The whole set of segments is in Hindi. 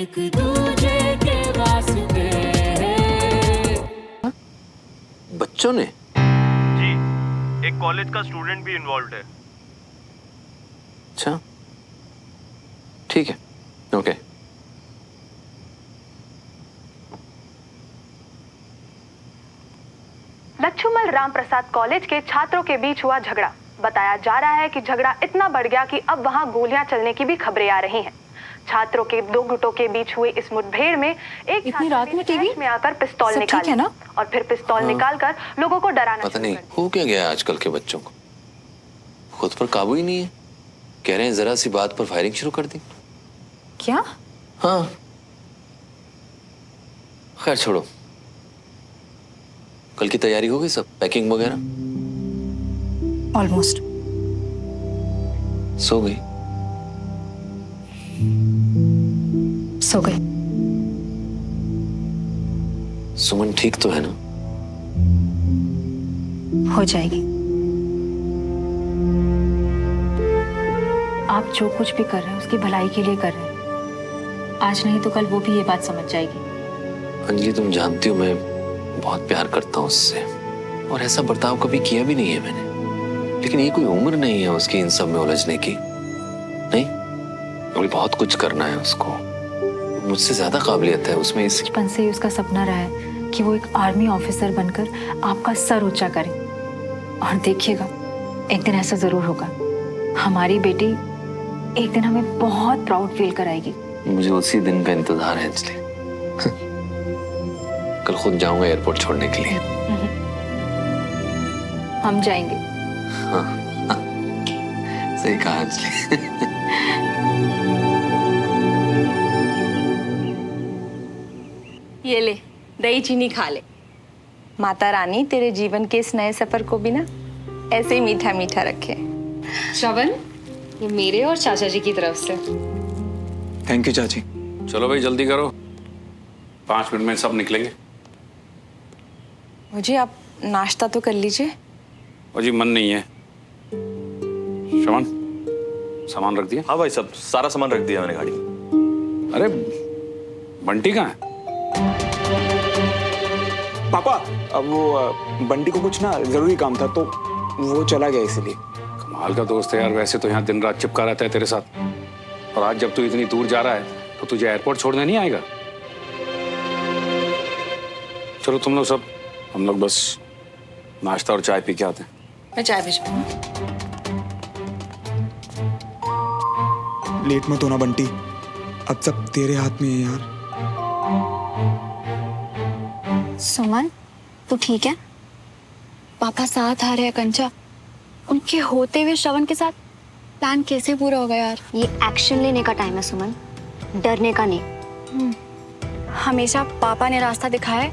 एक दूजे के वास्ते। बच्चों ने? जी, एक कॉलेज का स्टूडेंट भी इन्वॉल्व है। अच्छा, ठीक है, ओके। लच्छूमल राम प्रसाद कॉलेज के छात्रों के बीच हुआ झगड़ा। बताया जा रहा है कि झगड़ा इतना बढ़ गया कि अब वहां गोलियां चलने की भी खबरें आ रही हैं। छात्रों के दो गुटों के बीच हुए इस मुठभेड़ में एक इतनी रात में टीवी में आकर पिस्तौल सब निकाली ठीक है ना? और फिर पिस्तौल निकालकर लोगों को डराना पता शुरू नहीं कर दिया। हो क्या गया है आजकल के बच्चों को, खुद पर काबू ही नहीं है। कह रहे हैं जरा सी बात पर फायरिंग शुरू कर दी। क्या? हाँ, खैर छोड़ो। कल की तैयारी हो गई, सब पैकिंग वगैरह? ऑलमोस्ट। सो गई? सो गई। सुमन ठीक तो है ना? हो जाएगी। आप जो कुछ भी कर रहे हैं उसकी भलाई के लिए कर रहे हैं। आज नहीं तो कल वो भी ये बात समझ जाएगी। अंजलि, तुम जानती हो मैं बहुत प्यार करता हूँ उससे, और ऐसा बर्ताव कभी किया भी नहीं है मैंने। लेकिन ये कोई उम्र नहीं है उसकी इन सब में उलझने की। नहीं, अभी बहुत कुछ करना है उसको। मुझसे ज्यादा काबिलियत है उसमें। इस बचपन से ही उसका सपना रहा है कि वो एक आर्मी ऑफिसर बनकर आपका सर ऊंचा करे। और देखिएगा, एक दिन ऐसा जरूर होगा। हमारी बेटी एक दिन हमें बहुत प्राउड फील कराएगी। मुझे उसी दिन का इंतजार है अंजलि। कल खुद जाऊंगा एयरपोर्ट छोड़ने के लिए। हम जाएंगे। हाँ, हाँ, सही कहा अंजलि। ये ले, दही चीनी खा ले। माता रानी तेरे जीवन के इस नए सफर को भी ना ऐसे ही मीठा मीठा रखे। श्रवण, ये मेरे और चाचा जी की तरफ से। थैंक यू चाची। चलो भाई जल्दी करो, 5 मिनट में सब निकलेंगे। मुझे आप नाश्ता तो कर लीजिए। और जी मन नहीं है। श्रवण, सामान रख दिया? हाँ भाई, सब सारा सामान रख दिया मैंने गाड़ी में। अरे बंटी कहाँ है? पापा, अब वो बंटी को कुछ ना जरूरी काम था तो वो चला गया, इसलिए। कमाल का दोस्त है यार। वैसे तो यहाँ दिन रात चिपका रहता है तेरे साथ, और आज जब तू इतनी दूर जा रहा है तो तुझे एयरपोर्ट छोड़ने नहीं आएगा? चलो तुम लोग सब, हम लोग बस नाश्ता और चाय पी के आते हैं। मैं चाय भिजवाऊं? लेट मत होना बंटी, अब सब तेरे हाथ में है यार। सुमन, तू ठीक है? पापा साथ आ रहे हैं कंचा। उनके होते हुए श्रवण के साथ प्लान कैसे पूरा होगा यार? ये एक्शन लेने का टाइम है सुमन, डरने का नहीं। हमेशा पापा ने रास्ता दिखाया है,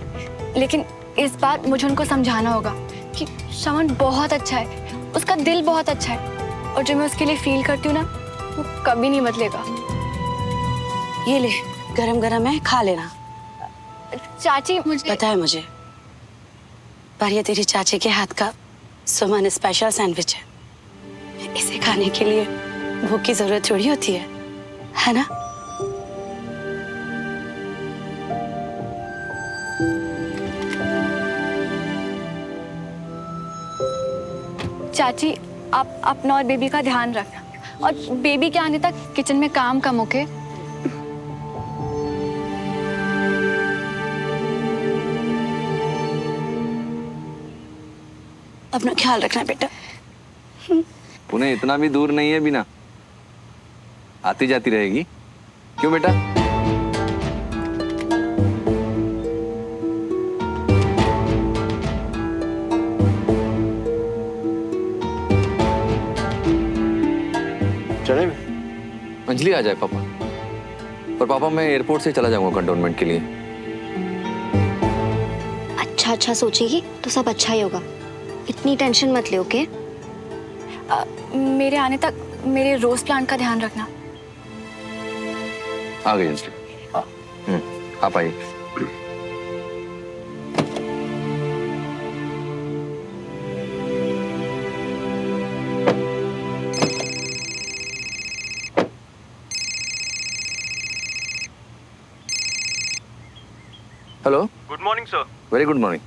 लेकिन इस बार मुझे उनको समझाना होगा कि श्रवण बहुत अच्छा है, उसका दिल बहुत अच्छा है, और जो मैं उसके लिए फील करती हूँ ना, वो कभी नहीं बदलेगा। ये ले, गरम गरम है, खा लेना। चाची, मुझे पता है मुझे, पर ये तेरी चाची के हाथ का सुमन स्पेशल सैंडविच है। इसे खाने के लिए भूख की जरूरत थोड़ी होती है ना? चाची, आप अपना और बेबी का ध्यान रखना, और बेबी के आने तक किचन में काम कम ओके? अपना ख्याल रखना बेटा। उन्हें इतना भी दूर नहीं है, बिना आती जाती रहेगी। क्यों बेटा? चले अंजलि आ जाए पापा। पर पापा मैं एयरपोर्ट से चला जाऊंगा कंटोनमेंट के लिए। अच्छा सोचेगी तो सब अच्छा ही होगा, इतनी टेंशन मत ले, ओके? मेरे आने तक मेरे रोज प्लांट का ध्यान रखना। आ गई अंजलि। आप आइए। Hello. Good morning sir. Very good morning.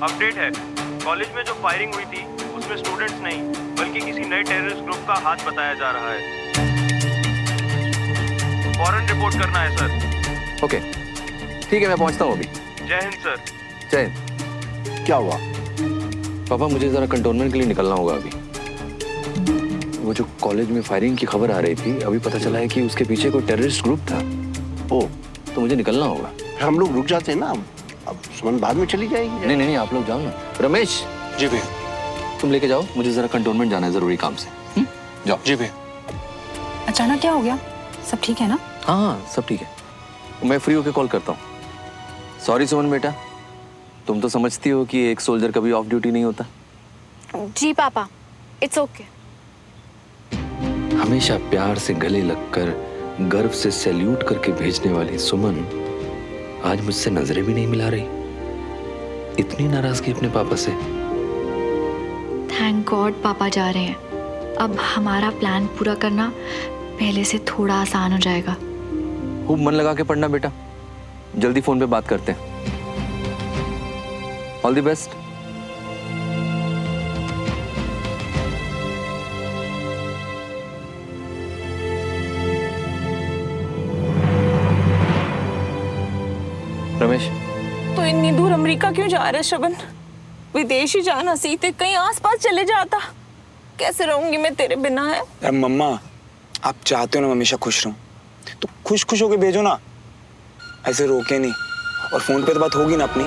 Update है, कॉलेज में जो फायरिंग हुई थी उसमें स्टूडेंट्स नहीं बल्कि किसी नए टेररिस्ट ग्रुप का हाथ बताया जा रहा है। फौरन रिपोर्ट करना है सर। ओके ठीक है, मैं पहुंचता हूँ अभी। जय हिंद सर। जय हिंद। क्या हुआ? पापा मुझे जरा कंटोनमेंट के लिए निकलना होगा अभी। वो जो कॉलेज में फायरिंग की खबर आ रही थी, अभी पता चला है कि उसके पीछे कोई टेररिस्ट ग्रुप था। ओ, तो मुझे निकलना होगा। हम लोग रुक जाते हैं ना, अब सुमन बाद में चली जाएगी। नहीं नहीं, आप लोग जाओ ना। रमेश। जी भैया। तुम लेके जाओ, मुझे जरा कंटोनमेंट जाना है जरूरी काम से। जाओ। जी भैया। अचानक क्या हो गया? सब ठीक है ना? हाँ सब ठीक है। मैं फ्री होके कॉल करता हूँ। सॉरी सुमन बेटा, तुम तो समझती हो कि एक सोल्जर कभी ऑफ ड्यूटी नहीं होता। जी पापा, इट्स ओके। हमेशा प्यार से गले लगकर गर्व से सैल्यूट करके भेजने वाली सुमन आज मुझसे नजरें भी नहीं मिला रही। इतनी नाराजगी अपने पापा से। थैंक गॉड पापा जा रहे हैं। अब हमारा प्लान पूरा करना पहले से थोड़ा आसान हो जाएगा। खूब मन लगा के पढ़ना बेटा, जल्दी फोन पे बात करते हैं। All the best. रमेश, तो इतनी दूर अमेरिका क्यों जा रहा है श्रवण? विदेश ही जाना सीखते, कहीं आसपास चले जाता। कैसे रहूंगी मैं तेरे बिना? है अरे मम्मा, आप चाहते हो ना हमेशा खुश रहूं, तो खुश खुश होके भेजो ना, ऐसे रोके नहीं। और फोन पे तो बात होगी ना अपनी।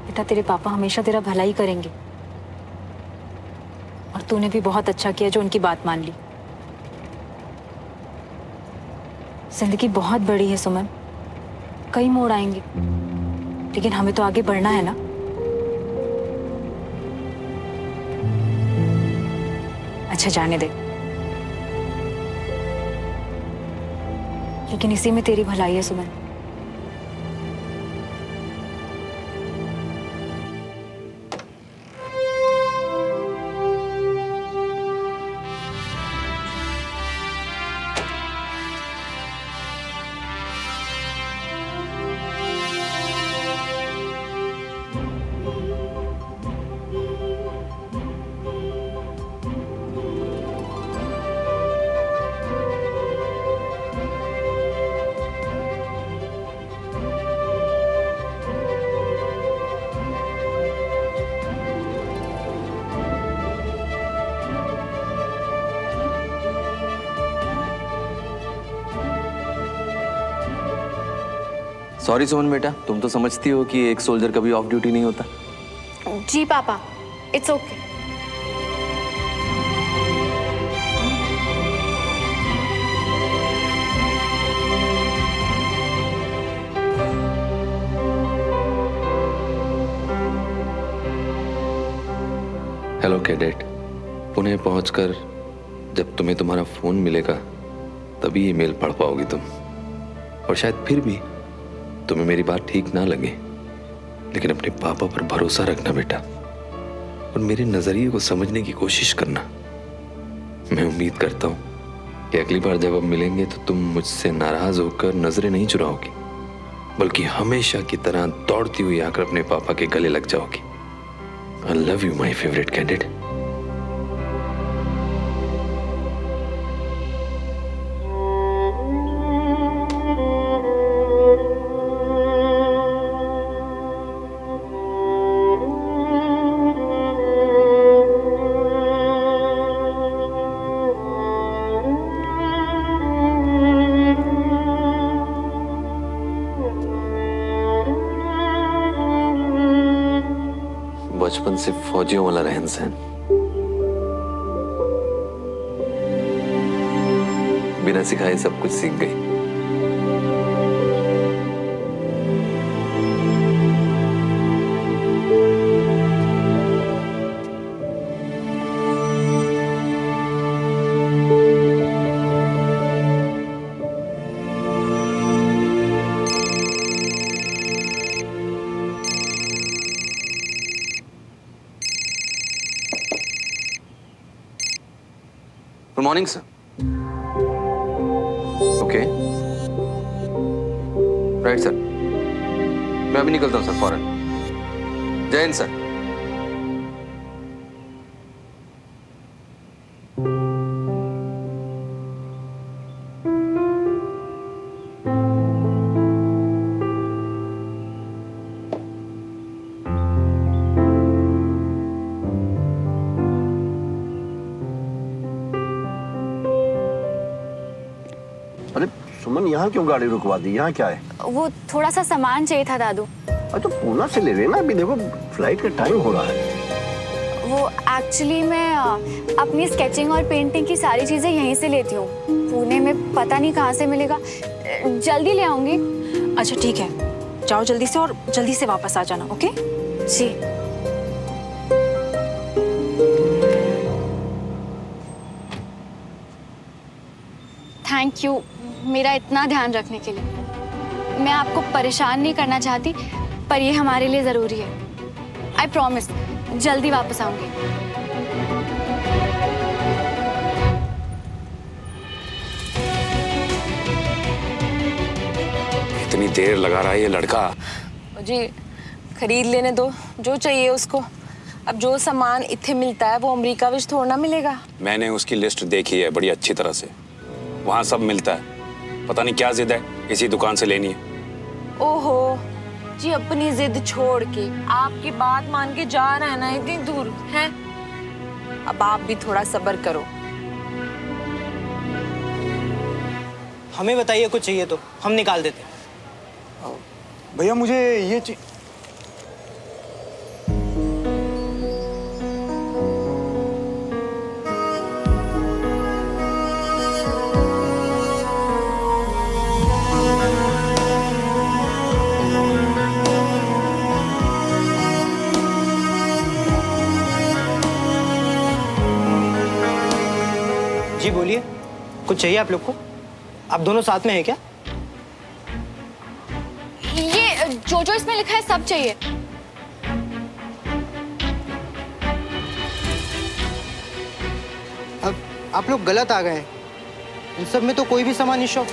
बेटा, तेरे पापा हमेशा तेरा भला ही करेंगे। और तूने भी बहुत अच्छा किया जो उनकी बात मान ली। जिंदगी बहुत बड़ी है सुमन, कई मोड़ आएंगे, लेकिन हमें तो आगे बढ़ना है ना। अच्छा जाने दे, लेकिन इसी में तेरी भलाई है सुमन। सॉरी सुमन बेटा, तुम तो समझती हो कि एक सोल्जर कभी ऑफ ड्यूटी नहीं होता। जी पापा, it's okay. Hello cadet, Pune पहुंचकर जब तुम्हें तुम्हारा फोन मिलेगा तभी ईमेल पढ़ पाओगी तुम। और शायद फिर भी तुम्हें मेरी बात ठीक ना लगे, लेकिन अपने पापा पर भरोसा रखना बेटा, और मेरे नजरिए को समझने की कोशिश करना। मैं उम्मीद करता हूं कि अगली बार जब हम मिलेंगे तो तुम मुझसे नाराज होकर नजरें नहीं चुराओगी, बल्कि हमेशा की तरह दौड़ती हुई आकर अपने पापा के गले लग जाओगी। I love you, my favorite cadet. बचपन से फौजियों वाला रहन सहन, बिना सिखाए सब कुछ सीख गई। Good morning sir. Okay right sir, मैं अभी निकलता हूँ सर फौरन। जय हिंद सर। अरे सुमन, यहाँ क्यों गाड़ी रुकवा दी? यहाँ क्या है? वो थोड़ा सा सामान चाहिए था दादू। अरे तो पूना से ले लेना, अभी देखो फ्लाइट का टाइम हो रहा है। वो एक्चुअली मैं अपनी स्केचिंग और पेंटिंग की सारी चीजें यहीं से लेती हूँ। पुणे में पता नहीं कहाँ से मिलेगा, जल्दी ले आऊंगी। अच्छा ठीक है, जाओ जल्दी से और जल्दी से वापस आ जाना। Okay ji. थैंक यू मेरा इतना ध्यान रखने के लिए। मैं आपको परेशान नहीं करना चाहती, पर ये हमारे लिए जरूरी है। आई प्रॉमिस जल्दी वापस आऊंगी। इतनी देर लगा रहा है ये लड़का। जी खरीद लेने दो जो चाहिए उसको। अब जो सामान इत्थे मिलता है वो अमेरिका विच थोड़ा ना मिलेगा। मैंने उसकी लिस्ट देखी है बड़ी अच्छी तरह से, वहाँ सब मिलता है। पता नहीं क्या जिद है, इसी दुकान से लेनी है। ओहो जी, अपनी जिद छोड़ के आपकी बात मान के जा रहा है ना इतनी दूर है। अब आप भी थोड़ा सब्र करो। हमें बताइए कुछ चाहिए तो हम निकाल देते। भैया मुझे ये जी बोलिए, कुछ चाहिए आप लोग को? आप दोनों साथ में हैं क्या? ये जो जो इसमें लिखा है सब चाहिए। अब आप लोग गलत आ गए हैं, इन सब में तो कोई भी सामान नहीं शो।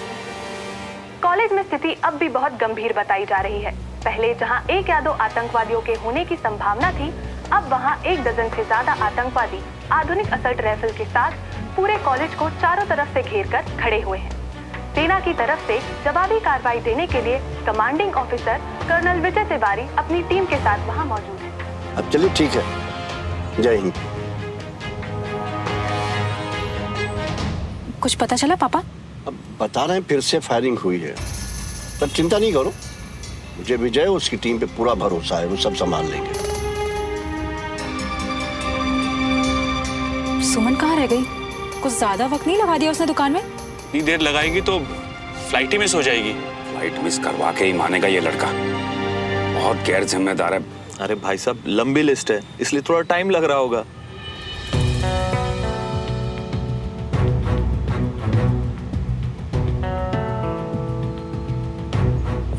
कॉलेज में स्थिति अब भी बहुत गंभीर बताई जा रही है। पहले जहां एक या दो आतंकवादियों के होने की संभावना थी, अब वहां 1 दर्जन से ज्यादा आतंकवादी आधुनिक असल्ट राइफल के साथ पूरे कॉलेज को चारों तरफ से घेर कर खड़े हुए हैं। सेना की तरफ से जवाबी कार्रवाई देने के लिए commanding officer colonel Vijay Tiwari अपनी टीम के साथ वहां मौजूद हैं। अब चलिए ठीक है, जय हिंद। कुछ पता चला पापा? अब बता रहे हैं फिर से फायरिंग हुई है, पर चिंता नहीं करो, मुझे विजय उसकी टीम पे पूरा भरोसा है, वो सब संभाल लेंगे। सुमन कहाँ रह गई? कुछ ज्यादा वक्त नहीं लगा दिया उसने दुकान में? इतनी देर लगाएगी तो फ्लाइट ही मिस हो जाएगी। फ्लाइट मिस करवा के ही मानेगा ये लड़का, बहुत गैर जिम्मेदार है। अरे भाई साहब, लंबी लिस्ट है इसलिए थोड़ा टाइम लग रहा होगा।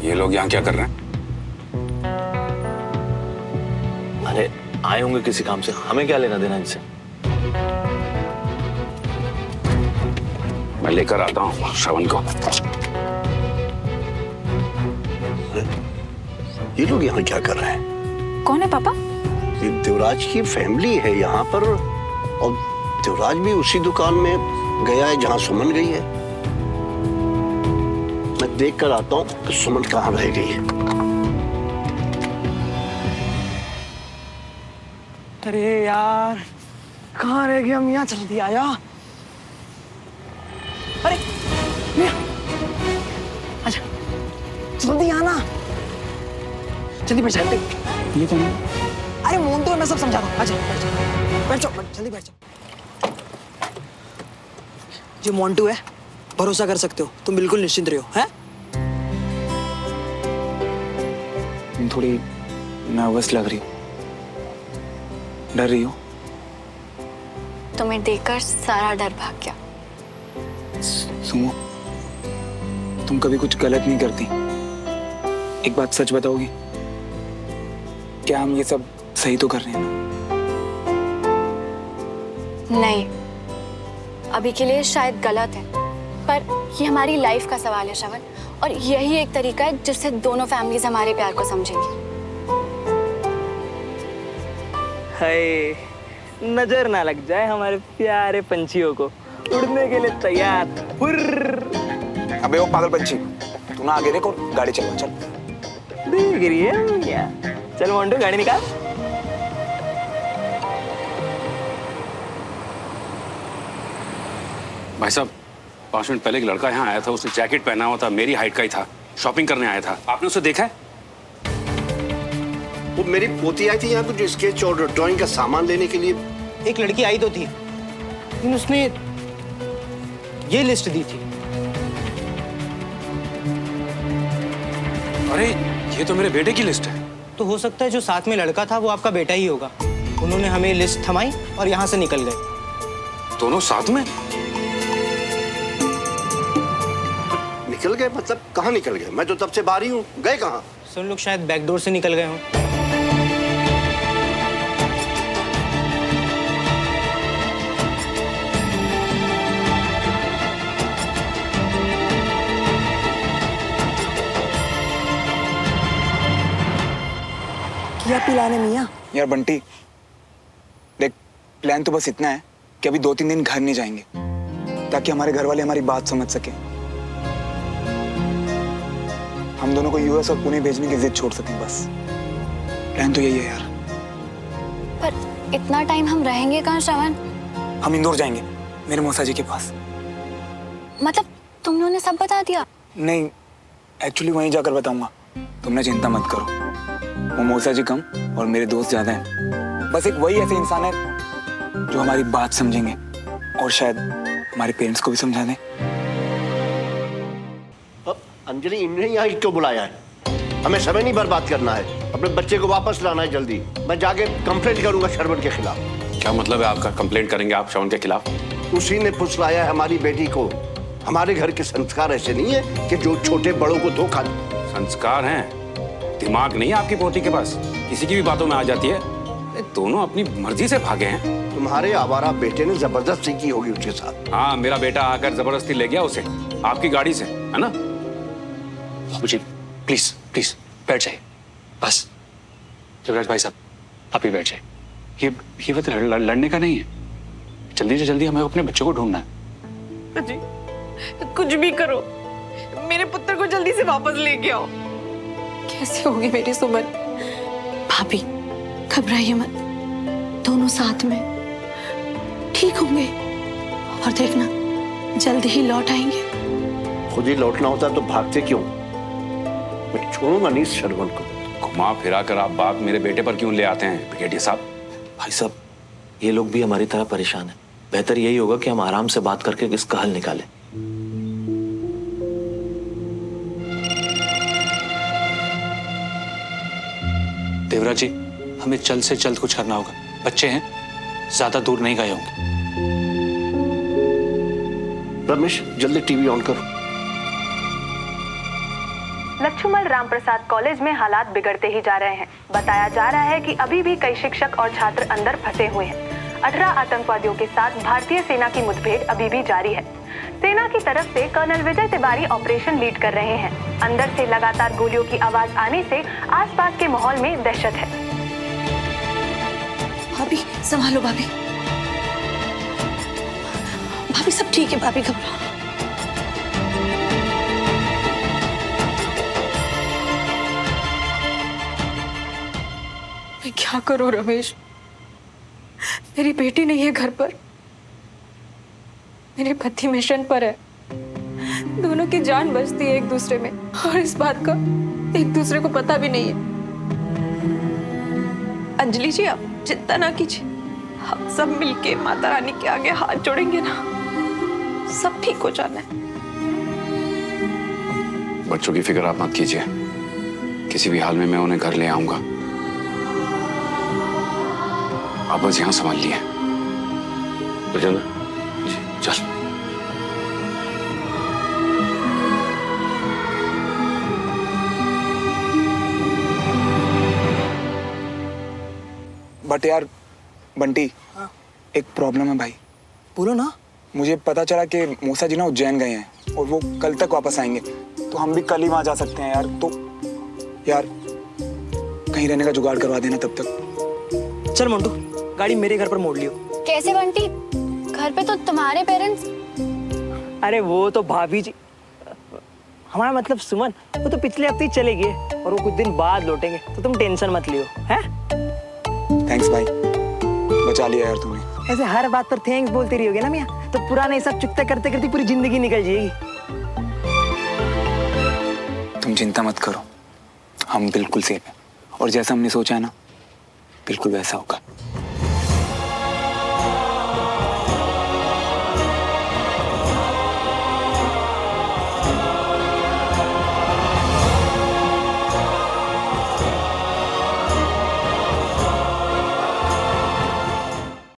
ये लोग यहाँ क्या कर रहे हैं? अरे आए होंगे किसी काम से, हमें क्या लेना देना इनसे। मैं लेकर आता हूँ श्रवण को। ये लोग यहाँ क्या कर रहे हैं? कौन है पापा? ये देवराज की फैमिली है यहाँ पर, और देवराज भी उसी दुकान में गया है जहाँ सुमन गई है। मैं देख कर आता हूँ कि सुमन कहाँ रह गई है। अरे यार, कहाँ रह गए हम? यहाँ जल्दी आया। अरे अच्छा जल्दी आना, जल्दी बैठ। ये कौन है? अरे मोन तो मैं सब समझा दूँ। अच्छा बैठ जाओ जल्दी बैठ जाओ। जो मोन्टू है भरोसा कर सकते हो, तुम बिल्कुल निश्चिंत रहो। हैं? तुम थोड़ी नर्वस लग रही हो, डर रही हो। तुम्हें देखकर सारा डर भाग गया। सुमो, तुम कभी कुछ गलत नहीं करती। एक बात सच बताओगी, क्या हम ये सब सही तो कर रहे हैं ना? नहीं, अभी के लिए शायद गलत है, पर ये हमारी लाइफ का सवाल है श्रवण, और यही एक तरीका है जिससे दोनों फैमिलीज हमारे प्यार को समझेंगी। हाय, नजर ना लग जाए हमारे प्यारे पंछियों को, उड़ने के लिए तैयार। फुर्र। अबे वो पागल पंछी, तू ना आगे देख और गाड़ी चलवा। चल देख रही है क्या? चल मोन्टू गाड़ी निकाल। भाई साहब 5 मिनट पहले एक लड़का यहाँ आया था, उसने जैकेट पहना हुआ था, मेरी हाइट का ही था, शॉपिंग करने आया था। आपने उसे देखा है? वो मेरी पोती आई थी यहाँ कुछ स्केच और ड्राइंग का सामान लेने के लिए। एक लड़की आई तो थी, लेकिन उसने ये लिस्ट दी थी। अरे ये तो मेरे बेटे की लिस्ट है। तो हो सकता है जो साथ में लड़का था वो आपका बेटा ही होगा। उन्होंने हमें लिस्ट थमाई और यहाँ से निकल गए। दोनों साथ में? निकल गए मतलब कहाँ निकल गए? मैं तो तब से बाहर ही हूँ। गए कहाँ? सुन लोग शायद बैकडोर से निकल गए हों। क्या पिलाने मियाँ? यार बंटी देख, प्लान तो बस इतना है कि अभी 2-3 दिन घर नहीं जाएंगे, ताकि हमारे घर वाले हमारी बात समझ सके, हम दोनों को यूएस और पुणे भेजने की जिद छोड़ सकें। बस प्लान तो यही है यार। पर इतना टाइम हम रहेंगे कहाँ श्रवण? हम इंदौर जाएंगे, मेरे मौसा जी के पास। मतलब तुमने उन्हें सब बता दिया? नहीं, एक्चुअली वहीं जाकर बताऊंगा, तुमने चिंता मत करो। वो मौसा जी कम और मेरे दोस्त ज्यादा हैं। बस एक वही ऐसे इंसान है जो हमारी बात समझेंगे और शायद हमारे पेरेंट्स को भी समझा दें। अंजलि, इन्हें यहाँ क्यों बुलाया है? हमें समय नहीं बर्बाद करना है, अपने बच्चे को वापस लाना है जल्दी। मैं जाके कंप्लेंट करूंगा श्रवण के खिलाफ। क्या मतलब है आपका? कंप्लेंट करेंगे आप श्रवण के खिलाफ? उसी ने फुसलाया है हमारी बेटी को। हमारे घर के संस्कार ऐसे नहीं है कि जो छोटे बड़ों को धोखा दे। संस्कार हैं, दिमाग नहीं है आपकी पोती के पास, किसी की भी बातों में आ जाती है। दोनों अपनी मर्जी से भागे हैं। तुम्हारे आवारा बेटे ने जबरदस्ती की होगी उसके साथ। हाँ, मेरा बेटा आकर जबरदस्ती ले गया उसे आपकी गाड़ी से, है ना? बाबूजी प्लीज प्लीज बैठ जाइए बस। युवराज भाई साहब आप ही बैठ जाइए। ये वक्त लड़ने का नहीं है। जल्दी से जल्दी हमें अपने बच्चों को ढूंढना है। जी कुछ भी करो, मेरे पुत्र को जल्दी से वापस लेके आओ। कैसे होगी मेरी सुमन? भाभी घबराइए मत, दोनों साथ में ठीक होंगे, और देखना जल्दी ही लौट आएंगे। खुद ही लौटना होता तो भागते क्यों? मैं छोड़ूंगा नहीं श्रवण को। घुमा फिरा कर आप बात मेरे बेटे पर क्यों ले आते हैं ब्रिगेडियर साहब? भाई साहब ये लोग भी हमारी तरह परेशान हैं। बेहतर यही होगा कि हम आराम से बात करके इसका हल निकालें। देवराज जी हमें जल्द से जल्द कुछ करना होगा। बच्चे हैं, ज्यादा दूर नहीं गए होंगे। रमेश जल्दी टीवी ऑन करो। लच्छूमल रामप्रसाद कॉलेज में हालात बिगड़ते ही जा रहे हैं। बताया जा रहा है कि अभी भी कई शिक्षक और छात्र अंदर फंसे हुए हैं। 18 आतंकवादियों के साथ भारतीय सेना की मुठभेड़ अभी भी जारी है। सेना की तरफ से colonel Vijay Tiwari operation lead कर रहे हैं। अंदर से लगातार गोलियों की आवाज आने से आसपास के माहौल में दहशत है। भाभी संभालो भाभी। भाभी सब ठीक है, भाभी घबराओ। मैं क्या करूं रमेश? मेरी बेटी नहीं है घर पर, मेरे पति मिशन पर है। दोनों की जान बचती है एक दूसरे में, और इस बात का एक दूसरे को पता भी नहीं है। अंजलि जी आप चिंता ना कीजिए, हम सब मिलके माता रानी के आगे हाथ जोड़ेंगे ना, सब ठीक हो जाना है। बच्चों की फिक्र आप मत कीजिए, किसी भी हाल में मैं उन्हें घर ले आऊंगा। आप बस यहाँ संभाल लिए। चल। बट यार बंटी, एक प्रॉब्लम है भाई। बोलो ना। मुझे पता चला कि मूसा जी ना उज्जैन गए हैं और वो कल तक वापस आएंगे, तो हम भी कल ही वहां जा सकते हैं यार। तो यार कहीं रहने का जुगाड़ करवा देना तब तक। चल मोंटू, गाड़ी मेरे घर पर मोड़ लियो। कैसे बंटी? घर पे तो तुम्हारे पेरेंट्स। अरे वो तो भाभी जी, हमारा मतलब सुमन, वो तो पिछले हफ्ते ही चले गए और वो कुछ दिन बाद लौटेंगे, तो तुम टेंशन मत लियो। हैं? थैंक्स भाई, बचा लिया यार तुमने। ऐसे हर बात पर थैंक्स बोलती रहोगे ना मियाँ, तो पुराने सब चुकता करते करते पूरी जिंदगी निकल जाएगी। तुम चिंता मत करो, हम बिल्कुल सेफ हैं और जैसा हमने सोचा है ना, बिल्कुल वैसा होगा।